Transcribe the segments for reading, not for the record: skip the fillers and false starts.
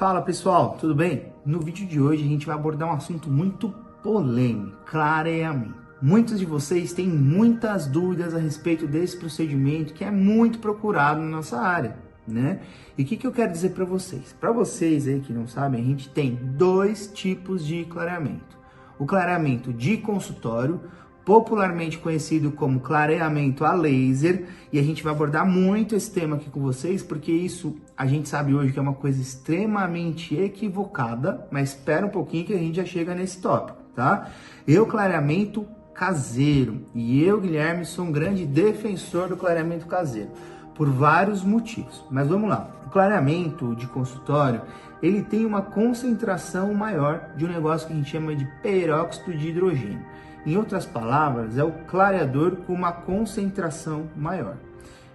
Fala pessoal, tudo bem? No vídeo de hoje a gente vai abordar um assunto muito polêmico, clareamento. Muitos de vocês têm muitas dúvidas a respeito desse procedimento que é muito procurado na nossa área, né? E o que eu quero dizer para vocês? Para vocês aí que não sabem, a gente tem dois tipos de clareamento. O clareamento de consultório, popularmente conhecido como clareamento a laser, e a gente vai abordar muito esse tema aqui com vocês, porque isso a gente sabe hoje que é uma coisa extremamente equivocada, mas espera um pouquinho que a gente já chega nesse tópico, tá? E o clareamento caseiro, e eu, Guilherme, sou um grande defensor do clareamento caseiro, por vários motivos, mas vamos lá. O clareamento de consultório, ele tem uma concentração maior de um negócio que a gente chama de peróxido de hidrogênio. Em outras palavras, é o clareador com uma concentração maior.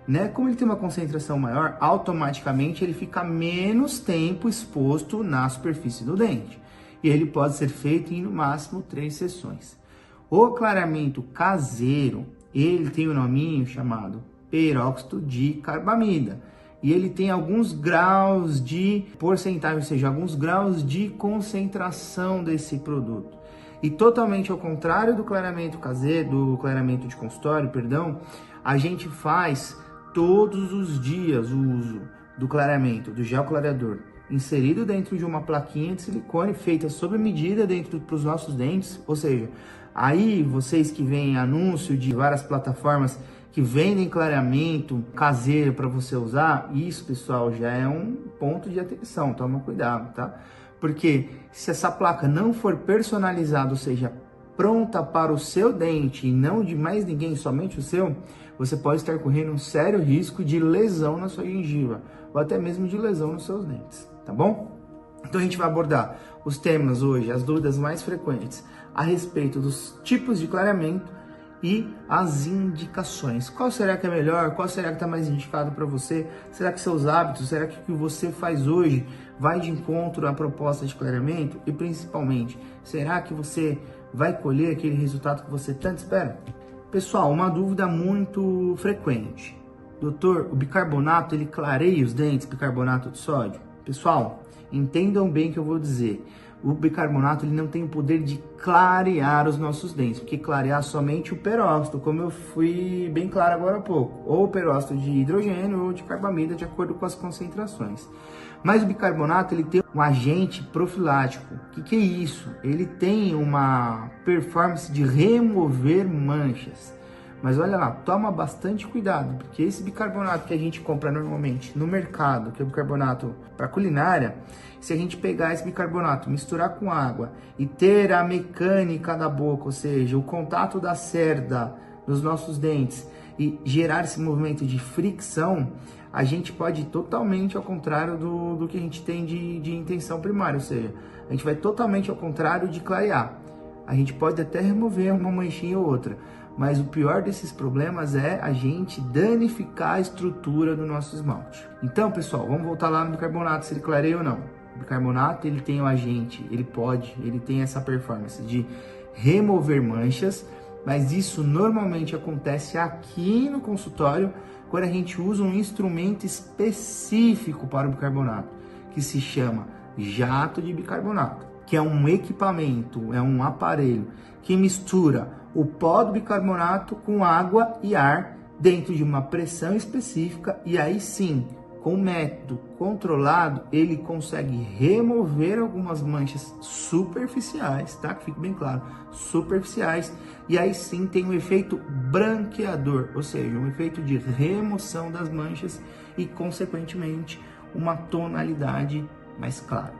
Né? Como ele tem uma concentração maior, automaticamente ele fica menos tempo exposto na superfície do dente. E ele pode ser feito em no máximo 3 sessões. O clareamento caseiro, ele tem um nominho chamado peróxido de carbamida. E ele tem alguns graus de porcentagem, ou seja, alguns graus de concentração desse produto. E totalmente ao contrário do clareamento caseiro, do clareamento de consultório, perdão, a gente faz todos os dias o uso do clareamento, do gel clareador, inserido dentro de uma plaquinha de silicone feita sob medida dentro para os nossos dentes. Ou seja, aí vocês que veem anúncio de várias plataformas que vendem clareamento caseiro para você usar, isso, pessoal, já é um ponto de atenção, toma cuidado, tá? Porque se essa placa não for personalizada, ou seja, pronta para o seu dente e não de mais ninguém, somente o seu, você pode estar correndo um sério risco de lesão na sua gengiva ou até mesmo de lesão nos seus dentes, tá bom? Então a gente vai abordar os temas hoje, as dúvidas mais frequentes a respeito dos tipos de clareamento e as indicações. Qual será que é melhor? Qual será que está mais indicado para você? Será que seus hábitos, será que o que você faz hoje vai de encontro à proposta de clareamento? E principalmente, será que você vai colher aquele resultado que você tanto espera? Pessoal, uma dúvida muito frequente. Doutor, o bicarbonato, ele clareia os dentes, bicarbonato de sódio? Pessoal, entendam bem o que eu vou dizer. O bicarbonato ele não tem o poder de clarear os nossos dentes, porque clarear somente o peróxido, como eu fui bem claro agora há pouco, ou o peróxido de hidrogênio ou de carbamida, de acordo com as concentrações. Mas o bicarbonato ele tem um agente profilático. O que é isso? Ele tem uma performance de remover manchas. Mas olha lá, toma bastante cuidado, porque esse bicarbonato que a gente compra normalmente no mercado, que é o bicarbonato para culinária, se a gente pegar esse bicarbonato, misturar com água e ter a mecânica da boca, ou seja, o contato da cerda nos nossos dentes e gerar esse movimento de fricção, a gente pode ir totalmente ao contrário do que a gente tem de intenção primária, ou seja, a gente vai totalmente ao contrário de clarear. A gente pode até remover uma manchinha ou outra, mas o pior desses problemas é a gente danificar a estrutura do nosso esmalte. Então, pessoal, vamos voltar lá no bicarbonato, se ele clareia ou não. O bicarbonato, ele tem o agente, ele tem essa performance de remover manchas, mas isso normalmente acontece aqui no consultório quando a gente usa um instrumento específico para o bicarbonato, que se chama jato de bicarbonato, que é um equipamento, é um aparelho que mistura o pó do bicarbonato com água e ar dentro de uma pressão específica, e aí sim, com um método controlado, ele consegue remover algumas manchas superficiais, tá? Que fique bem claro, superficiais, e aí sim tem um efeito branqueador, ou seja, um efeito de remoção das manchas e, consequentemente, uma tonalidade mais clara.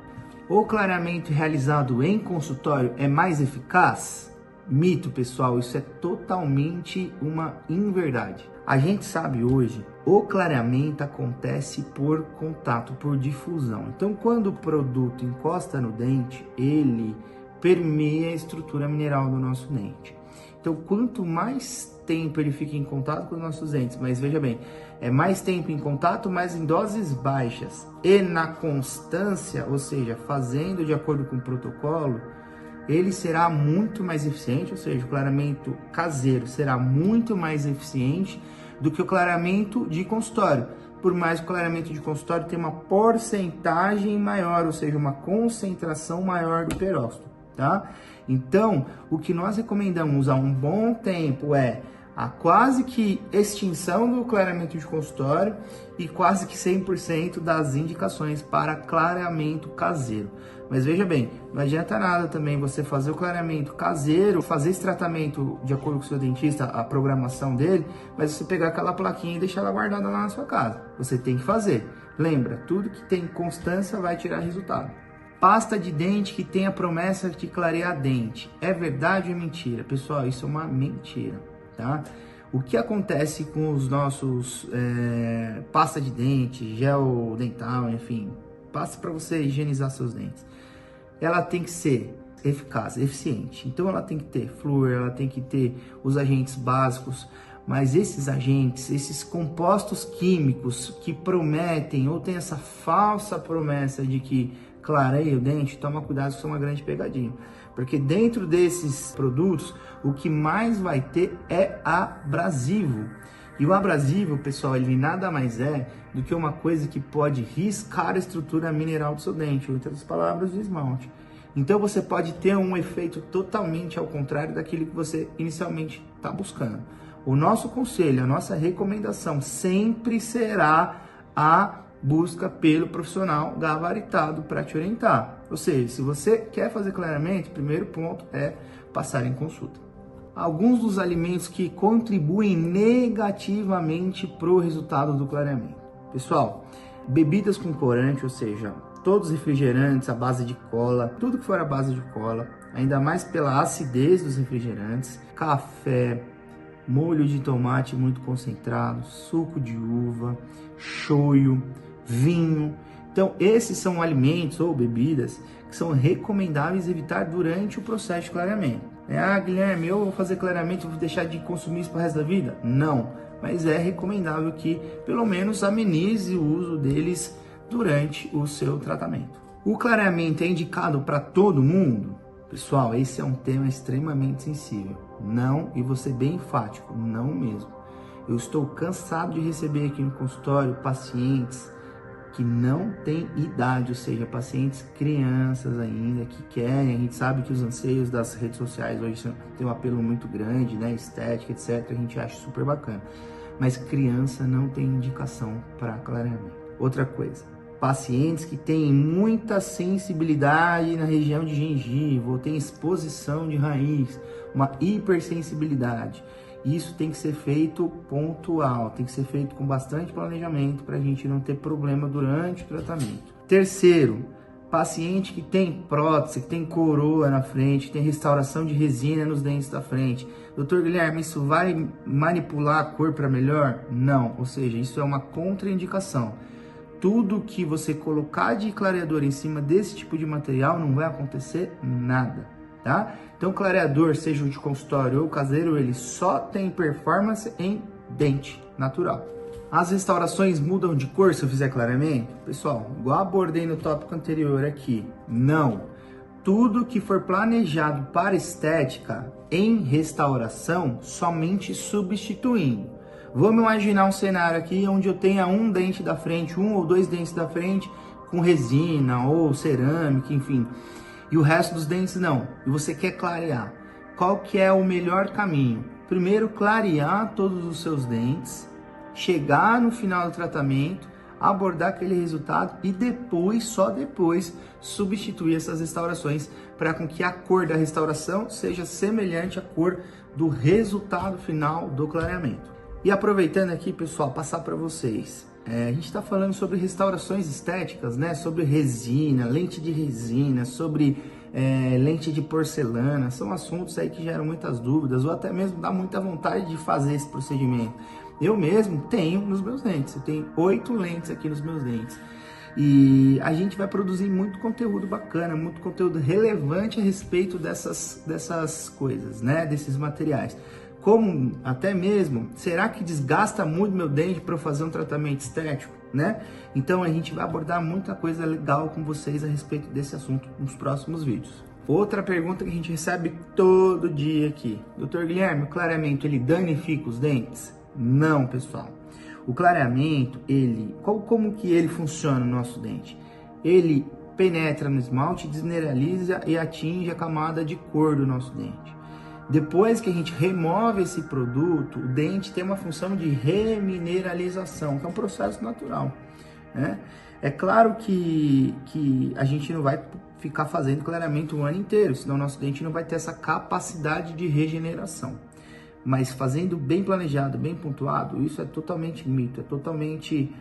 O clareamento realizado em consultório é mais eficaz? Mito, pessoal, isso é totalmente uma inverdade. A gente sabe hoje, o clareamento acontece por contato, por difusão. Então, quando o produto encosta no dente, ele permeia a estrutura mineral do nosso dente. Então, quanto mais tempo ele fica em contato com os nossos dentes, mas veja bem, é mais tempo em contato, mas em doses baixas e na constância, ou seja, fazendo de acordo com o protocolo, ele será muito mais eficiente, ou seja, o clareamento caseiro será muito mais eficiente do que o clareamento de consultório. por mais que o clareamento de consultório tenha uma porcentagem maior, ou seja, uma concentração maior do peróxido, tá? Então, o que nós recomendamos há um bom tempo é a quase que extinção do clareamento de consultório e quase que 100% das indicações para clareamento caseiro. Mas veja bem, não adianta nada também você fazer o clareamento caseiro, fazer esse tratamento de acordo com o seu dentista, a programação dele, mas você pegar aquela plaquinha e deixar ela guardada lá na sua casa. Você tem que fazer. Lembra, tudo que tem constância vai tirar resultado. Pasta de dente que tem a promessa de clarear dente. É verdade ou é mentira? Pessoal, isso é uma mentira. Tá? O que acontece com os nossos pasta de dente, gel dental, enfim, pasta para você higienizar seus dentes, ela tem que ser eficaz, eficiente. Então ela tem que ter flúor, ela tem que ter os agentes básicos, mas esses agentes, esses compostos químicos que prometem ou tem essa falsa promessa de que clareia o dente, toma cuidado, isso é uma grande pegadinha. Porque dentro desses produtos, o que mais vai ter é abrasivo. E o abrasivo, pessoal, ele nada mais é do que uma coisa que pode riscar a estrutura mineral do seu dente, ou em outras palavras, o esmalte. Então você pode ter um efeito totalmente ao contrário daquilo que você inicialmente está buscando. O nosso conselho, a nossa recomendação sempre será a busca pelo profissional gabaritado para te orientar. Ou seja, se você quer fazer clareamento, o primeiro ponto é passar em consulta. Alguns dos alimentos que contribuem negativamente para o resultado do clareamento. Pessoal, bebidas com corante, ou seja, todos os refrigerantes à base de cola, tudo que for à base de cola, ainda mais pela acidez dos refrigerantes, café, molho de tomate muito concentrado, suco de uva, shoyu, vinho. Então, esses são alimentos ou bebidas que são recomendáveis evitar durante o processo de clareamento. Guilherme, eu vou fazer clareamento e vou deixar de consumir isso para o resto da vida? Não, mas é recomendável que pelo menos amenize o uso deles durante o seu tratamento. O clareamento é indicado para todo mundo? Pessoal, esse é um tema extremamente sensível. Não, e vou ser bem enfático, não mesmo. Eu estou cansado de receber aqui no consultório pacientes que não têm idade, ou seja, pacientes crianças ainda, que querem, a gente sabe que os anseios das redes sociais hoje têm um apelo muito grande, né, estética, etc, a gente acha super bacana, mas criança não tem indicação para clareamento. Outra coisa, pacientes que têm muita sensibilidade na região de gengiva, ou têm exposição de raiz, uma hipersensibilidade, isso tem que ser feito pontual, tem que ser feito com bastante planejamento para a gente não ter problema durante o tratamento. Terceiro, paciente que tem prótese, que tem coroa na frente, tem restauração de resina nos dentes da frente. Doutor Guilherme, isso vai manipular a cor para melhor? Não, ou seja, isso é uma contraindicação. Tudo que você colocar de clareador em cima desse tipo de material não vai acontecer nada. Tá? Então, clareador, seja o de consultório ou caseiro, ele só tem performance em dente natural. As restaurações mudam de cor se eu fizer clareamento? Pessoal, igual abordei no tópico anterior aqui, não. Tudo que for planejado para estética em restauração, somente substituindo. Vamos imaginar um cenário aqui onde eu tenha um dente da frente, um ou dois dentes da frente com resina ou cerâmica, enfim. E o resto dos dentes não, e você quer clarear. Qual que é o melhor caminho? Primeiro, clarear todos os seus dentes, chegar no final do tratamento, abordar aquele resultado e depois, só depois, substituir essas restaurações para com que a cor da restauração seja semelhante à cor do resultado final do clareamento. E aproveitando aqui, pessoal, passar para vocês. A gente está falando sobre restaurações estéticas, né? Sobre resina, lente de resina, sobre lente de porcelana. São assuntos aí que geram muitas dúvidas ou até mesmo dá muita vontade de fazer esse procedimento. Eu mesmo tenho nos meus dentes. Eu tenho 8 lentes aqui nos meus dentes. E a gente vai produzir muito conteúdo bacana, muito conteúdo relevante a respeito dessas coisas, né? Desses materiais. Como até mesmo, será que desgasta muito meu dente para eu fazer um tratamento estético, né? Então a gente vai abordar muita coisa legal com vocês a respeito desse assunto nos próximos vídeos. Outra pergunta que a gente recebe todo dia aqui. Doutor Guilherme, o clareamento ele danifica os dentes? Não, pessoal. O clareamento, como que ele funciona no nosso dente? Ele penetra no esmalte, desmineraliza e atinge a camada de cor do nosso dente. Depois que a gente remove esse produto, o dente tem uma função de remineralização, que é um processo natural, né? É claro que a gente não vai ficar fazendo clareamento o ano inteiro, senão o nosso dente não vai ter essa capacidade de regeneração. Mas fazendo bem planejado, bem pontuado, isso é totalmente mito, é totalmente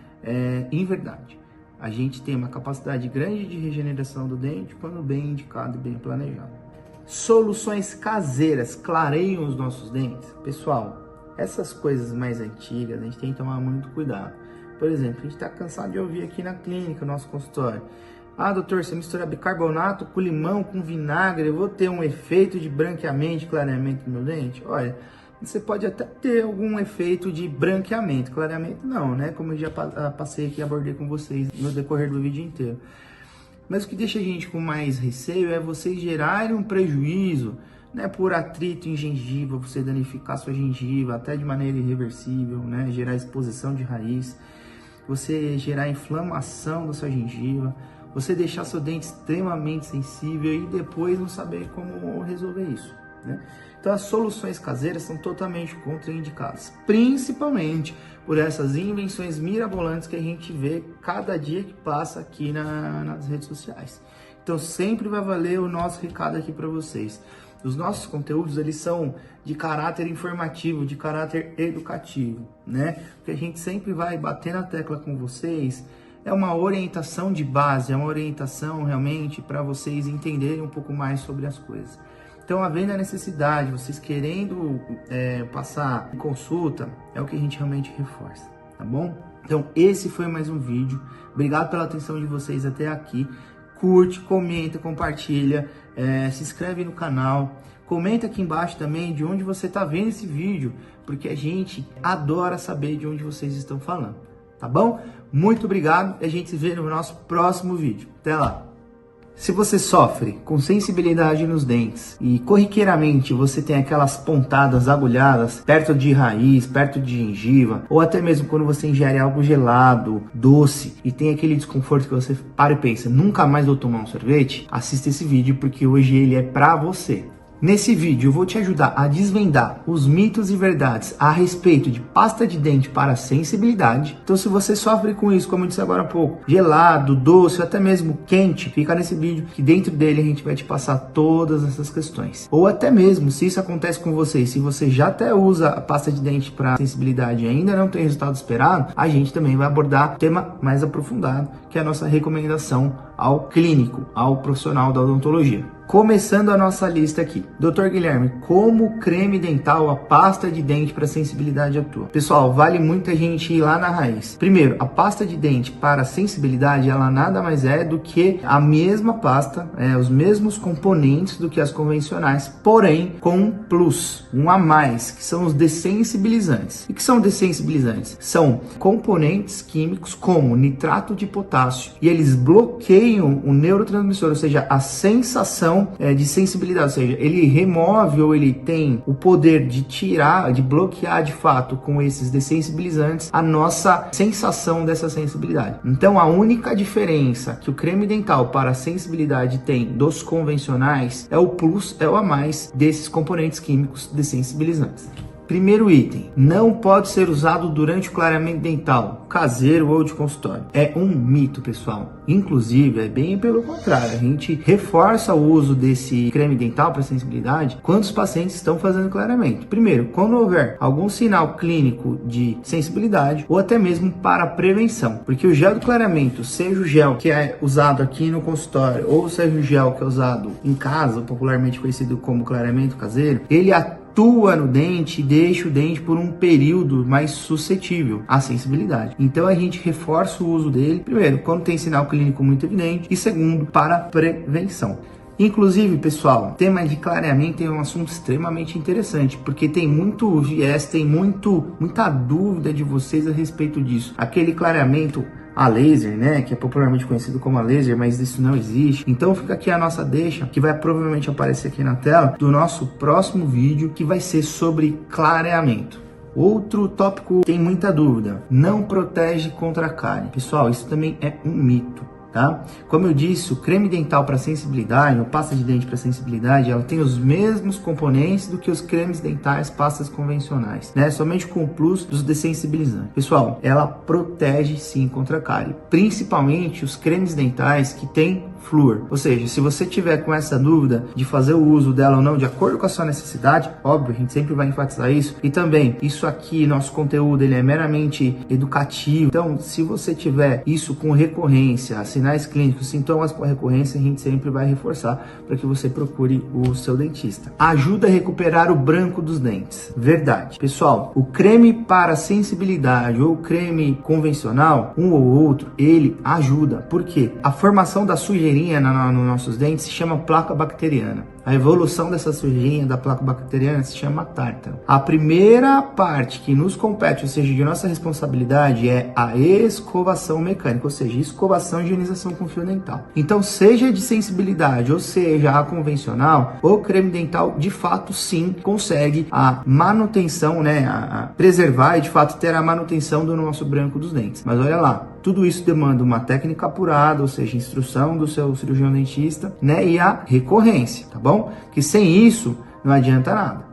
inverdade. A gente tem uma capacidade grande de regeneração do dente quando bem indicado e bem planejado. Soluções caseiras clareiam os nossos dentes? Pessoal, essas coisas mais antigas a gente tem que tomar muito cuidado. Por exemplo, a gente está cansado de ouvir aqui na clínica, no nosso consultório: ah, doutor, se eu misturar bicarbonato com limão, com vinagre, eu vou ter um efeito de branqueamento, de clareamento no meu dente? Olha, você pode até ter algum efeito de branqueamento, clareamento não, né? Como eu já passei aqui e abordei com vocês no decorrer do vídeo inteiro. Mas o que deixa a gente com mais receio é vocês gerarem um prejuízo, né? Por atrito em gengiva, você danificar sua gengiva até de maneira irreversível, né? Gerar exposição de raiz, você gerar inflamação da sua gengiva, você deixar seu dente extremamente sensível e depois não saber como resolver isso, né? Então as soluções caseiras são totalmente contraindicadas, principalmente por essas invenções mirabolantes que a gente vê cada dia que passa aqui nas redes sociais. Então sempre vai valer o nosso recado aqui para vocês. Os nossos conteúdos, eles são de caráter informativo, de caráter educativo, né? O que a gente sempre vai bater na tecla com vocês é uma orientação de base, é uma orientação realmente para vocês entenderem um pouco mais sobre as coisas. Então, havendo a necessidade, vocês querendo passar em consulta, é o que a gente realmente reforça, tá bom? Então, esse foi mais um vídeo. Obrigado pela atenção de vocês até aqui. Curte, comenta, compartilha, se inscreve no canal. Comenta aqui embaixo também de onde você está vendo esse vídeo, porque a gente adora saber de onde vocês estão falando, tá bom? Muito obrigado e a gente se vê no nosso próximo vídeo. Até lá! Se você sofre com sensibilidade nos dentes e corriqueiramente você tem aquelas pontadas agulhadas perto de raiz, perto de gengiva, ou até mesmo quando você ingere algo gelado, doce e tem aquele desconforto que você para e pensa, nunca mais vou tomar um sorvete, assista esse vídeo porque hoje ele é pra você. Nesse vídeo eu vou te ajudar a desvendar os mitos e verdades a respeito de pasta de dente para sensibilidade. Então se você sofre com isso, como eu disse agora há pouco, gelado, doce, até mesmo quente, fica nesse vídeo que dentro dele a gente vai te passar todas essas questões. Ou até mesmo, se isso acontece com você, se você já até usa a pasta de dente para sensibilidade e ainda não tem o resultado esperado, a gente também vai abordar o tema mais aprofundado, que é a nossa recomendação ao clínico, ao profissional da odontologia. Começando a nossa lista aqui. Dr. Guilherme, como o creme dental, a pasta de dente para sensibilidade atua? Pessoal, vale muito a gente ir lá na raiz. Primeiro, a pasta de dente para sensibilidade, ela nada mais é do que a mesma pasta, os mesmos componentes do que as convencionais, porém com um plus, um a mais, que são os dessensibilizantes. E que são dessensibilizantes? São componentes químicos como nitrato de potássio e eles bloqueiam o neurotransmissor, ou seja, a sensação de sensibilidade, ou seja, ele remove ou ele tem o poder de tirar, de bloquear de fato com esses dessensibilizantes a nossa sensação dessa sensibilidade. Então a única diferença que o creme dental para sensibilidade tem dos convencionais é o plus, é o a mais desses componentes químicos dessensibilizantes. Primeiro item, não pode ser usado durante o clareamento dental, caseiro ou de consultório. É um mito, pessoal. Inclusive, é bem pelo contrário. A gente reforça o uso desse creme dental para sensibilidade quando os pacientes estão fazendo clareamento. Primeiro, quando houver algum sinal clínico de sensibilidade ou até mesmo para prevenção. Porque o gel do clareamento, seja o gel que é usado aqui no consultório ou seja o gel que é usado em casa, popularmente conhecido como clareamento caseiro, ele atua no dente e deixa o dente por um período mais suscetível à sensibilidade. Então a gente reforça o uso dele, primeiro, quando tem sinal clínico muito evidente e segundo, para prevenção. Inclusive, pessoal, o tema de clareamento é um assunto extremamente interessante, porque tem muito viés, tem muita dúvida de vocês a respeito disso. Aquele clareamento a laser, né, que é popularmente conhecido como a laser, mas isso não existe. Então fica aqui a nossa deixa, que vai provavelmente aparecer aqui na tela, do nosso próximo vídeo, que vai ser sobre clareamento. Outro tópico tem muita dúvida, não protege contra a cárie. Pessoal, isso também é um mito. Tá? Como eu disse, o creme dental para sensibilidade, ou pasta de dente para sensibilidade, ela tem os mesmos componentes do que os cremes dentais, pastas convencionais, né? Somente com o plus dos dessensibilizantes. Pessoal, ela protege sim contra a cárie, principalmente os cremes dentais que tem flúor. Ou seja, se você tiver com essa dúvida de fazer o uso dela ou não, de acordo com a sua necessidade, óbvio, a gente sempre vai enfatizar isso. E também, isso aqui, nosso conteúdo, ele é meramente educativo. Então, se você tiver isso com recorrência, sinais clínicos, sintomas com recorrência, a gente sempre vai reforçar para que você procure o seu dentista. Ajuda a recuperar o branco dos dentes. Verdade. Pessoal, o creme para sensibilidade ou creme convencional, um ou outro, ele ajuda. Por quê? A formação da sujeirinha nos nossos dentes se chama placa bacteriana. A evolução dessa sujeirinha da placa bacteriana se chama tártaro. A primeira parte que nos compete, ou seja, de nossa responsabilidade, é a escovação mecânica, ou seja, escovação e higienização com fio dental. Então, seja de sensibilidade ou seja a convencional, o creme dental, de fato, sim, consegue a manutenção, né, a preservar e, de fato, ter a manutenção do nosso branco dos dentes. Mas olha lá, tudo isso demanda uma técnica apurada, ou seja, instrução do seu cirurgião dentista, né, e a recorrência, tá bom? Que sem isso não adianta nada.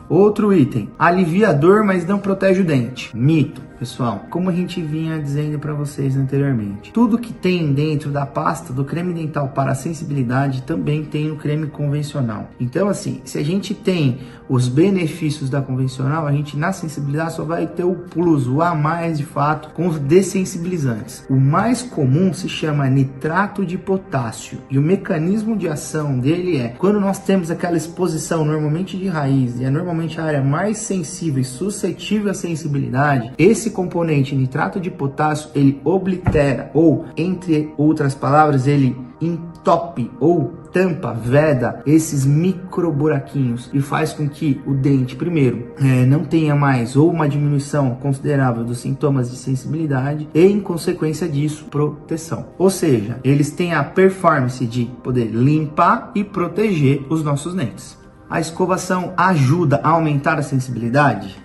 Outro item, alivia a dor, mas não protege o dente. Mito. Pessoal, como a gente vinha dizendo para vocês anteriormente, tudo que tem dentro da pasta do creme dental para sensibilidade também tem no creme convencional. Então, assim, se a gente tem os benefícios da convencional, a gente na sensibilidade só vai ter o plus, o a mais de fato, com os dessensibilizantes. O mais comum se chama nitrato de potássio e o mecanismo de ação dele é quando nós temos aquela exposição normalmente de raiz, e é normalmente a área mais sensível e suscetível à sensibilidade, esse componente nitrato de potássio, ele oblitera, ou entre outras palavras, ele entope ou tampa, veda esses micro buraquinhos e faz com que o dente, primeiro, não tenha mais ou uma diminuição considerável dos sintomas de sensibilidade e, em consequência disso, proteção. Ou seja, eles têm a performance de poder limpar e proteger os nossos dentes. A escovação ajuda a aumentar a sensibilidade?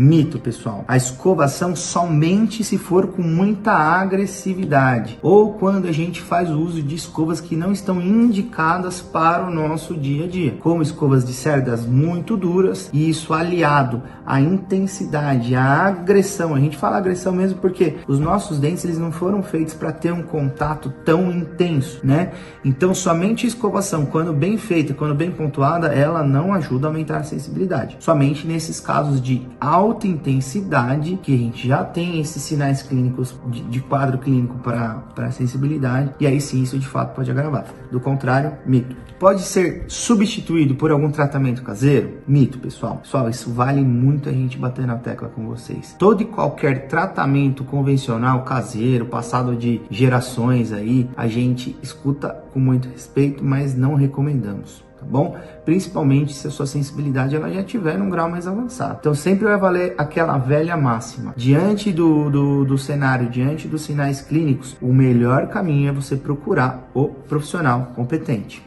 Mito, pessoal. A escovação somente se for com muita agressividade ou quando a gente faz o uso de escovas que não estão indicadas para o nosso dia a dia, como escovas de cerdas muito duras, e isso aliado à intensidade, à agressão. A gente fala agressão mesmo porque os nossos dentes, eles não foram feitos para ter um contato tão intenso, né? Então, somente a escovação, quando bem feita, quando bem pontuada, ela não ajuda a aumentar a sensibilidade. Somente nesses casos de alta intensidade, que a gente já tem esses sinais clínicos de quadro clínico para sensibilidade, e aí sim isso de fato pode agravar. Do contrário, mito. Pode ser substituído por algum tratamento caseiro? Mito, pessoal. Pessoal, isso vale muito a gente bater na tecla com vocês. Todo e qualquer tratamento convencional caseiro, passado de gerações aí, a gente escuta com muito respeito, mas não recomendamos. Tá bom? Principalmente se a sua sensibilidade ela já estiver num grau mais avançado. Então sempre vai valer aquela velha máxima. Diante do cenário, diante dos sinais clínicos, o melhor caminho é você procurar o profissional competente.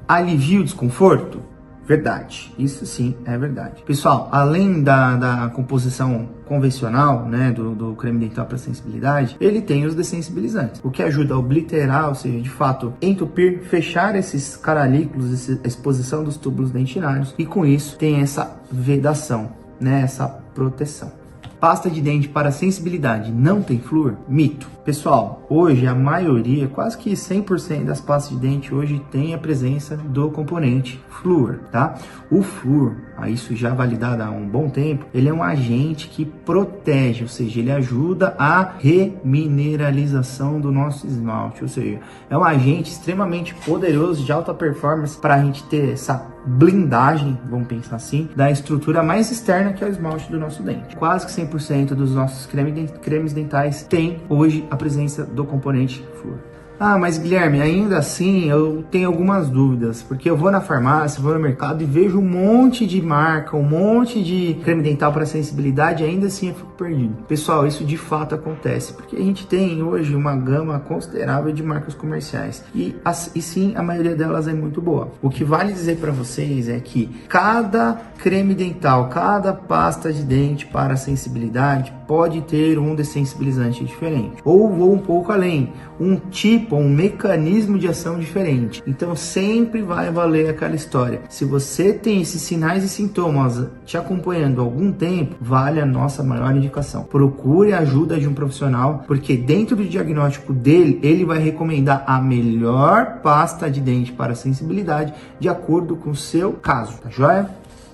Alivia o desconforto? Verdade, isso sim é verdade. Pessoal, além da composição convencional, né, do creme dental para sensibilidade, ele tem os dessensibilizantes, o que ajuda a obliterar, ou seja, de fato, entupir, fechar esses caralículos, essa exposição dos túbulos dentinários, e com isso tem essa vedação, né, essa proteção. Pasta de dente para sensibilidade não tem flúor? Mito. Pessoal, hoje a maioria, quase que 100% das pastas de dente hoje tem a presença do componente flúor, tá? O flúor, isso já validado há um bom tempo, ele é um agente que protege, ou seja, ele ajuda a remineralização do nosso esmalte, ou seja, é um agente extremamente poderoso de alta performance para a gente ter essa blindagem, vamos pensar assim, da estrutura mais externa que é o esmalte do nosso dente. Quase que 100% dos nossos cremes dentais tem hoje a presença do componente flúor. Ah, mas Guilherme, ainda assim eu tenho algumas dúvidas, porque eu vou na farmácia, vou no mercado e vejo um monte de marca, um monte de creme dental para sensibilidade, e ainda assim eu fico perdido. Pessoal, isso de fato acontece, porque a gente tem hoje uma gama considerável de marcas comerciais e sim, a maioria delas é muito boa. O que vale dizer para vocês é que cada creme dental, cada pasta de dente para sensibilidade pode ter um dessensibilizante diferente, ou vou um pouco além, um tipo, um mecanismo de ação diferente. Então sempre vai valer aquela história. Se você tem esses sinais e sintomas te acompanhando há algum tempo, vale a nossa maior indicação. Procure a ajuda de um profissional, porque dentro do diagnóstico dele, ele vai recomendar a melhor pasta de dente para sensibilidade de acordo com o seu caso, tá joia?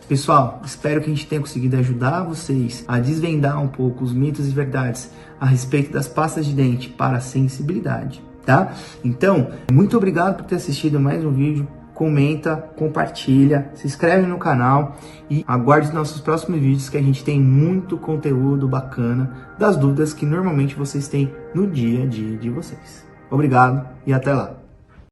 Pessoal, espero que a gente tenha conseguido ajudar vocês a desvendar um pouco os mitos e verdades a respeito das pastas de dente para sensibilidade, tá? Então, muito obrigado por ter assistido mais um vídeo. Comenta, compartilha, se inscreve no canal e aguarde os nossos próximos vídeos, que a gente tem muito conteúdo bacana das dúvidas que normalmente vocês têm no dia a dia de vocês. Obrigado e até lá!